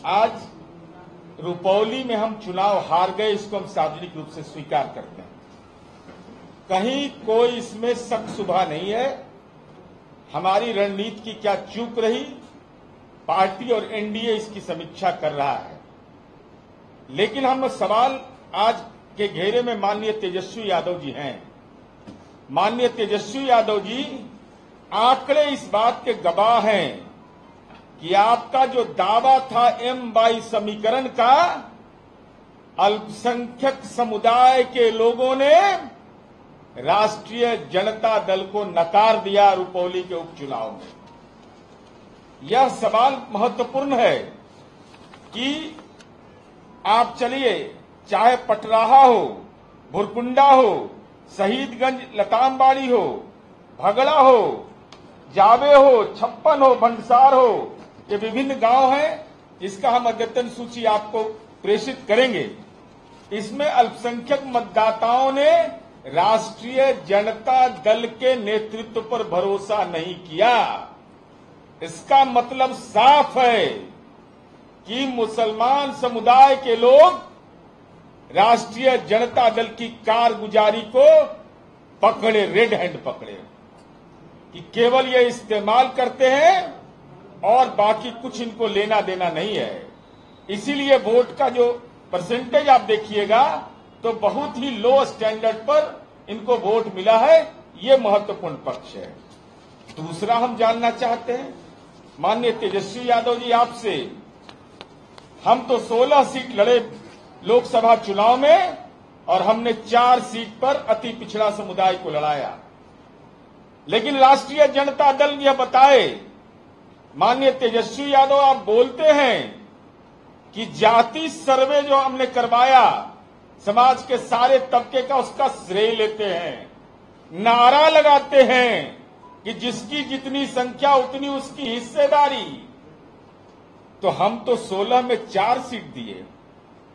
आज रुपौली में हम चुनाव हार गए, इसको हम सार्वजनिक रूप से स्वीकार करते हैं। कहीं कोई इसमें शक शुबा नहीं है। हमारी रणनीति की क्या चूक रही, पार्टी और एनडीए इसकी समीक्षा कर रहा है। लेकिन हम सवाल आज के घेरे में माननीय तेजस्वी यादव जी हैं। माननीय तेजस्वी यादव जी, आंकड़े इस बात के गवाह हैं कि आपका जो दावा था M22 समीकरण का, अल्पसंख्यक समुदाय के लोगों ने राष्ट्रीय जनता दल को नकार दिया रुपौली के उपचुनाव में। यह सवाल महत्वपूर्ण है कि आप चलिए, चाहे पटराहा हो, भुरकुंडा हो, शहीदगंज लतामबाड़ी हो, भगड़ा हो, जावे हो, छप्पन हो, भंडसार हो, ये विभिन्न गांव हैं। इसका हम अद्यतन सूची आपको प्रेषित करेंगे। इसमें अल्पसंख्यक मतदाताओं ने राष्ट्रीय जनता दल के नेतृत्व पर भरोसा नहीं किया। इसका मतलब साफ है कि मुसलमान समुदाय के लोग राष्ट्रीय जनता दल की कारगुजारी को पकड़े, रेड हैंड पकड़े, कि केवल ये इस्तेमाल करते हैं और बाकी कुछ इनको लेना देना नहीं है। इसीलिए वोट का जो परसेंटेज आप देखिएगा तो बहुत ही लो स्टैंडर्ड पर इनको वोट मिला है। ये महत्वपूर्ण पक्ष है। दूसरा हम जानना चाहते हैं माननीय तेजस्वी यादव जी आपसे, हम तो 16 सीट लड़े लोकसभा चुनाव में और हमने 4 सीट पर अति पिछड़ा समुदाय को लड़ाया। लेकिन राष्ट्रीय जनता दल यह बताए, माननीय तेजस्वी यादव आप बोलते हैं कि जाति सर्वे जो हमने करवाया समाज के सारे तबके का, उसका श्रेय लेते हैं, नारा लगाते हैं कि जिसकी जितनी संख्या उतनी उसकी हिस्सेदारी। तो हम तो 16 में 4 सीट दिए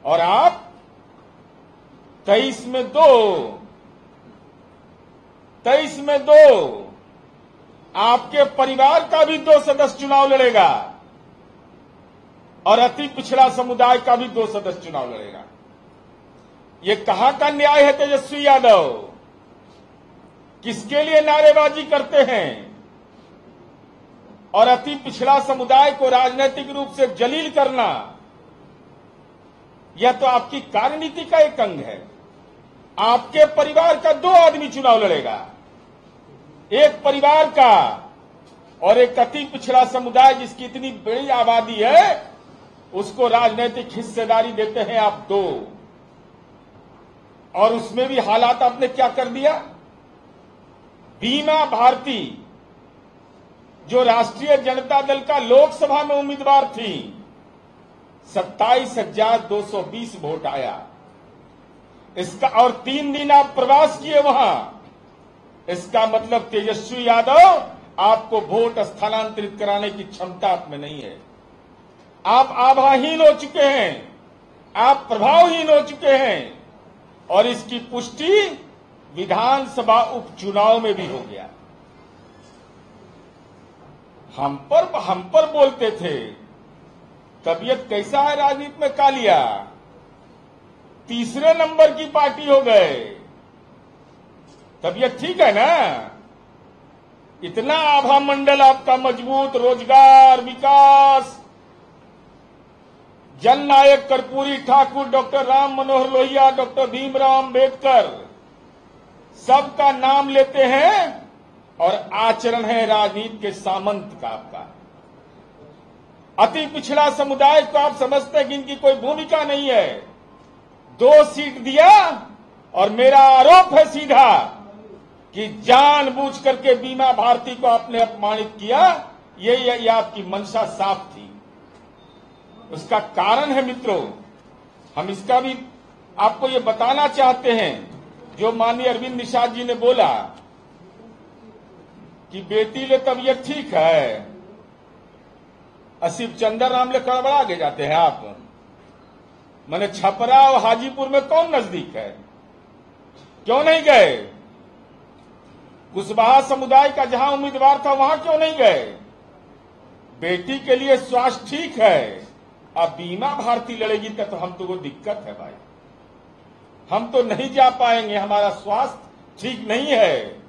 और आप 23 में 2, 23 में 2। आपके परिवार का भी 2 सदस्य चुनाव लड़ेगा और अति पिछड़ा समुदाय का भी 2 सदस्य चुनाव लड़ेगा। ये कहां का न्याय है तेजस्वी यादव? किसके लिए नारेबाजी करते हैं? और अति पिछड़ा समुदाय को राजनीतिक रूप से जलील करना, यह तो आपकी कार्यनीति का एक अंग है। आपके परिवार का 2 आदमी चुनाव लड़ेगा, एक परिवार का और एक अति पिछड़ा समुदाय जिसकी इतनी बड़ी आबादी है, उसको राजनीतिक हिस्सेदारी देते हैं आप 2। और उसमें भी हालात आपने क्या कर दिया। बीमा भारती जो राष्ट्रीय जनता दल का लोकसभा में उम्मीदवार थी, 27,220 वोट आया इसका, और 3 दिन आप प्रवास किए वहां। इसका मतलब तेजस्वी यादव, आपको वोट स्थानांतरित कराने की क्षमता आप में नहीं है। आप आभाहीन हो चुके हैं, आप प्रभावहीन हो चुके हैं और इसकी पुष्टि विधानसभा उपचुनाव में भी हो गया। हम पर बोलते थे तबीयत कैसा है राजनीति में, कालिया तीसरे नंबर की पार्टी हो गए। तबीयत ठीक है ना? इतना आभा मंडल आपका मजबूत, रोजगार, विकास, जननायक कर्पूरी ठाकुर, डॉक्टर राम मनोहर लोहिया, डॉक्टर भीमराव अंबेडकर, सबका नाम लेते हैं और आचरण है राजनीति के सामंत का आपका। अति पिछड़ा समुदाय को आप समझते हैं कि इनकी कोई भूमिका नहीं है। 2 सीट दिया और मेरा आरोप है सीधा कि जानबूझ करके बीमा भारती को आपने अपमानित किया। ये आपकी मंशा साफ थी। उसका कारण है मित्रों, हम इसका भी आपको ये बताना चाहते हैं। जो माननीय अरविंद निषाद जी ने बोला कि बेटी ले तबीयत ठीक है, असीफ चंद्र राम ले कड़बड़ा के जाते हैं आप। मैंने छपरा और हाजीपुर में कौन नजदीक है? क्यों नहीं गए? कुशवाहा समुदाय का जहां उम्मीदवार था वहां क्यों नहीं गए? बेटी के लिए स्वास्थ्य ठीक है, अब बीमा भारती लड़ेगी तो हम तो वो दिक्कत है भाई, हम तो नहीं जा पाएंगे, हमारा स्वास्थ्य ठीक नहीं है।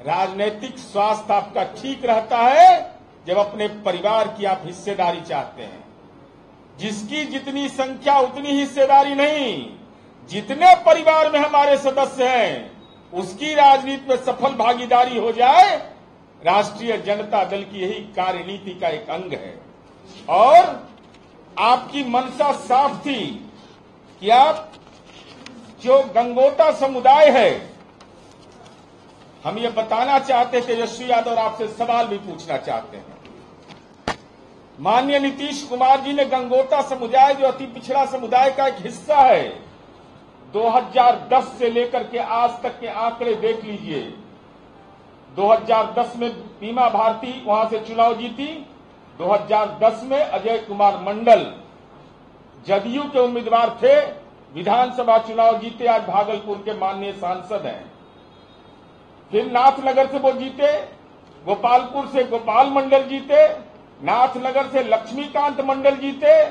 राजनीतिक स्वास्थ्य आपका ठीक रहता है जब अपने परिवार की आप हिस्सेदारी चाहते हैं। जिसकी जितनी संख्या उतनी हिस्सेदारी नहीं, जितने परिवार में हमारे सदस्य हैं उसकी राजनीति में सफल भागीदारी हो जाए, राष्ट्रीय जनता दल की यही कार्यनीति का एक अंग है। और आपकी मंशा साफ थी कि आप जो गंगोता समुदाय है, हम ये बताना चाहते थे तेजस्वी यादव, और आपसे सवाल भी पूछना चाहते हैं। माननीय नीतीश कुमार जी ने गंगोता समुदाय जो अति पिछड़ा समुदाय का एक हिस्सा है, 2010 से लेकर के आज तक के आंकड़े देख लीजिए। 2010 में बीमा भारती वहां से चुनाव जीती, 2010 में अजय कुमार मंडल जदयू के उम्मीदवार थे, विधानसभा चुनाव जीते, आज भागलपुर के माननीय सांसद हैं। फिर नाथनगर से वो जीते, गोपालपुर से गोपाल मंडल जीते, नाथनगर से लक्ष्मीकांत मंडल जीते,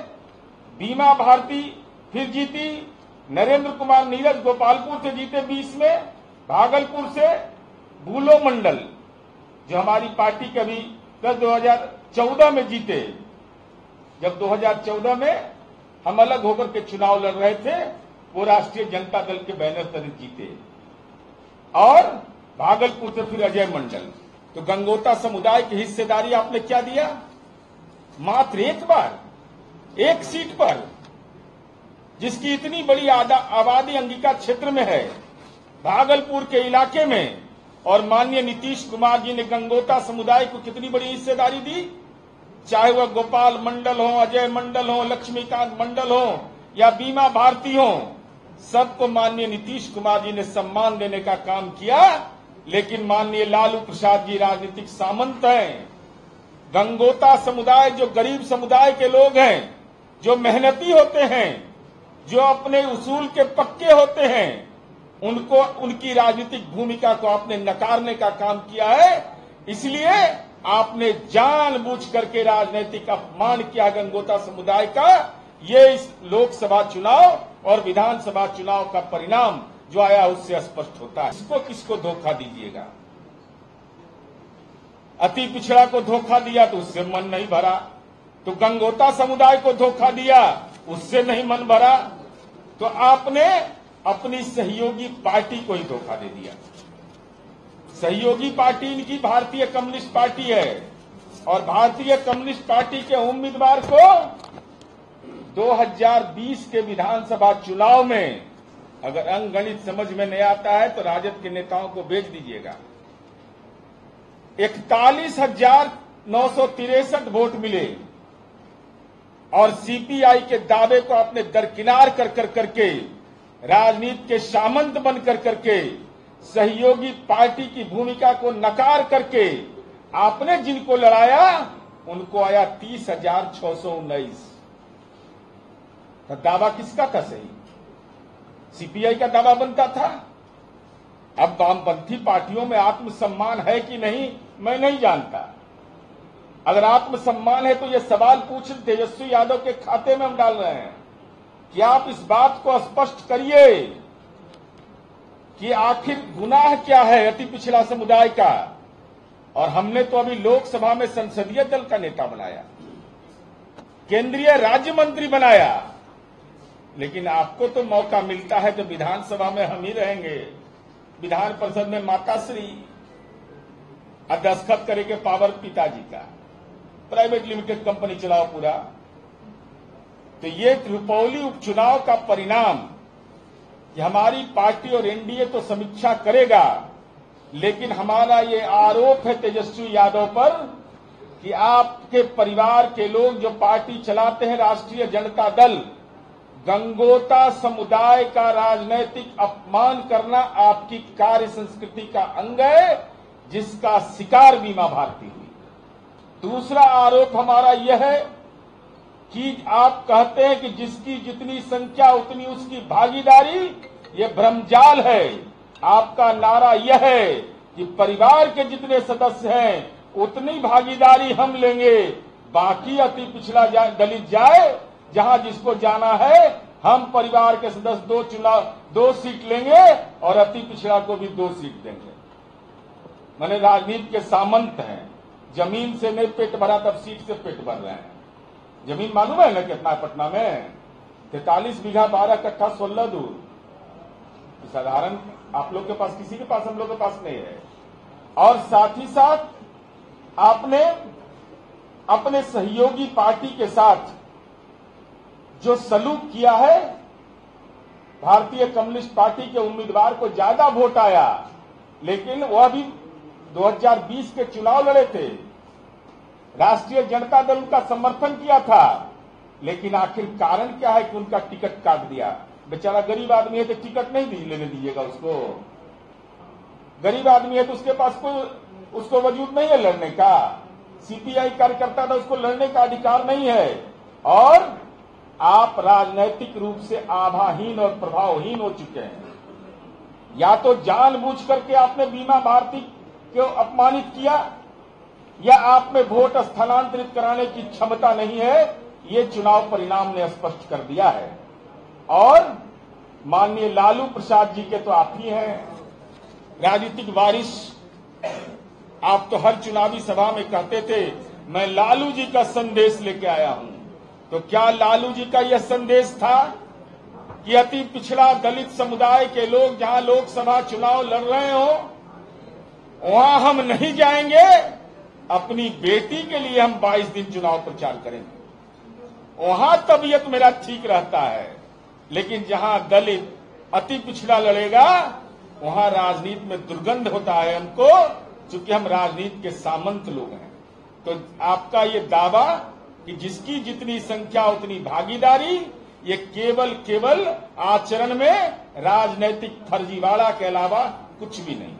बीमा भारती फिर जीती, नरेंद्र कुमार नीरज गोपालपुर से जीते 20 में, भागलपुर से बूलो मंडल जो हमारी पार्टी के भी 2014 में जीते। जब 2014 में हम अलग होकर के चुनाव लड़ रहे थे, वो राष्ट्रीय जनता दल के बैनर तले जीते। और भागलपुर से फिर अजय मंडल। तो गंगोता समुदाय की हिस्सेदारी आपने क्या दिया? मात्र एक बार, एक सीट पर, जिसकी इतनी बड़ी आबादी अंगिका क्षेत्र में है, भागलपुर के इलाके में। और माननीय नीतीश कुमार जी ने गंगोता समुदाय को कितनी बड़ी हिस्सेदारी दी, चाहे वह गोपाल मंडल हो, अजय मंडल हो, लक्ष्मीकांत मंडल हो या बीमा भारती हो, सबको माननीय नीतीश कुमार जी ने सम्मान देने का काम किया। लेकिन माननीय लालू प्रसाद जी राजनीतिक सामंत हैं। गंगोता समुदाय जो गरीब समुदाय के लोग हैं, जो मेहनती होते हैं, जो अपने उसूल के पक्के होते हैं, उनको उनकी राजनीतिक भूमिका को आपने नकारने का काम किया है। इसलिए आपने जानबूझ करके राजनीतिक अपमान किया गंगोता समुदाय का। ये इस लोकसभा चुनाव और विधानसभा चुनाव का परिणाम जो आया उससे स्पष्ट होता है। इसको किसको धोखा दीजिएगा? अति पिछड़ा को धोखा दिया तो उससे मन नहीं भरा, तो गंगोता समुदाय को धोखा दिया उससे नहीं मन भरा, तो आपने अपनी सहयोगी पार्टी को ही धोखा दे दिया। सहयोगी पार्टी इनकी भारतीय कम्युनिस्ट पार्टी है, और भारतीय कम्युनिस्ट पार्टी के उम्मीदवार को 2020 के विधानसभा चुनाव में, अगर अंकगणित समझ में नहीं आता है तो राजद के नेताओं को भेज दीजिएगा, 41,963 वोट मिले। और सीपीआई के दावे को आपने दरकिनार कर करके, राजनीति के सामंत बन करके, सहयोगी पार्टी की भूमिका को नकार करके आपने जिनको लड़ाया उनको आया 30,619। तो दावा किसका था सही? सीपीआई का दावा बनता था। अब वामपंथी पार्टियों में आत्मसम्मान है कि नहीं मैं नहीं जानता। अगर आत्मसम्मान है तो यह सवाल पूछ तेजस्वी यादव के खाते में हम डाल रहे हैं कि आप इस बात को स्पष्ट करिए कि आखिर गुनाह क्या है अति पिछड़ा समुदाय का। और हमने तो अभी लोकसभा में संसदीय दल का नेता बनाया, केंद्रीय राज्य मंत्री बनाया, लेकिन आपको तो मौका मिलता है तो विधानसभा में हम ही रहेंगे। विधान परिषद में माताश्री दस्तखत करेंगे पावर पिताजी का, प्राइवेट लिमिटेड कंपनी चलाओ पूरा। तो ये रुपौली उपचुनाव का परिणाम कि हमारी पार्टी और एनडीए तो समीक्षा करेगा, लेकिन हमारा ये आरोप है तेजस्वी यादव पर कि आपके परिवार के लोग जो पार्टी चलाते हैं राष्ट्रीय जनता दल, गंगोता समुदाय का राजनैतिक अपमान करना आपकी कार्य संस्कृति का अंग है, जिसका शिकार बीमा भारती हुई। दूसरा आरोप हमारा यह है कि आप कहते हैं कि जिसकी जितनी संख्या उतनी उसकी भागीदारी, ये भ्रमजाल है। आपका नारा यह है कि परिवार के जितने सदस्य हैं उतनी भागीदारी हम लेंगे, बाकी अति पिछड़ा दलित जाए जहां जिसको जाना है। हम परिवार के सदस्य 2 सीट लेंगे और अति पिछड़ा को भी 2 सीट देंगे। मैंने राजनीति के सामंत हैं, जमीन से नहीं पेट भरा तब सीट से पेट भर रहे हैं। जमीन मालूम है ना कितना है पटना में? 43 बीघा 12 कट्ठा 16 दूर। साधारण आप लोग के पास, किसी के पास, हम लोग के पास नहीं है। और साथ ही साथ आपने अपने सहयोगी पार्टी के साथ जो सलूक किया है, भारतीय कम्युनिस्ट पार्टी के उम्मीदवार को ज्यादा वोट आया, लेकिन वह भी 2020 के चुनाव लड़े थे, राष्ट्रीय जनता दल उनका समर्थन किया था, लेकिन आखिर कारण क्या है कि उनका टिकट काट दिया? बेचारा गरीब आदमी है तो टिकट नहीं लेने दीजिएगा उसको। गरीब आदमी है तो उसके पास उसको वजूद नहीं है लड़ने का। सीपीआई कार्यकर्ता था, उसको लड़ने का अधिकार नहीं है। और आप राजनैतिक रूप से आभाहीन और प्रभावहीन हो चुके हैं। या तो जानबूझ करके आपने बीमा भारती को अपमानित किया, या आप में वोट स्थानांतरित कराने की क्षमता नहीं है। ये चुनाव परिणाम ने स्पष्ट कर दिया है। और माननीय लालू प्रसाद जी के तो आप ही हैं राजनीतिक वारिस। आप तो हर चुनावी सभा में कहते थे मैं लालू जी का संदेश लेके आया हूं। तो क्या लालू जी का यह संदेश था कि अति पिछड़ा दलित समुदाय के लोग जहां लोकसभा चुनाव लड़ रहे हो वहां हम नहीं जाएंगे, अपनी बेटी के लिए हम 22 दिन चुनाव प्रचार करेंगे, वहां तबीयत मेरा ठीक रहता है। लेकिन जहां दलित अति पिछड़ा लड़ेगा वहां राजनीति में दुर्गंध होता है हमको, चूंकि हम राजनीति के सामंत लोग हैं। तो आपका ये दावा कि जिसकी जितनी संख्या उतनी भागीदारी, ये केवल आचरण में राजनैतिक फर्जीवाड़ा के अलावा कुछ भी नहीं।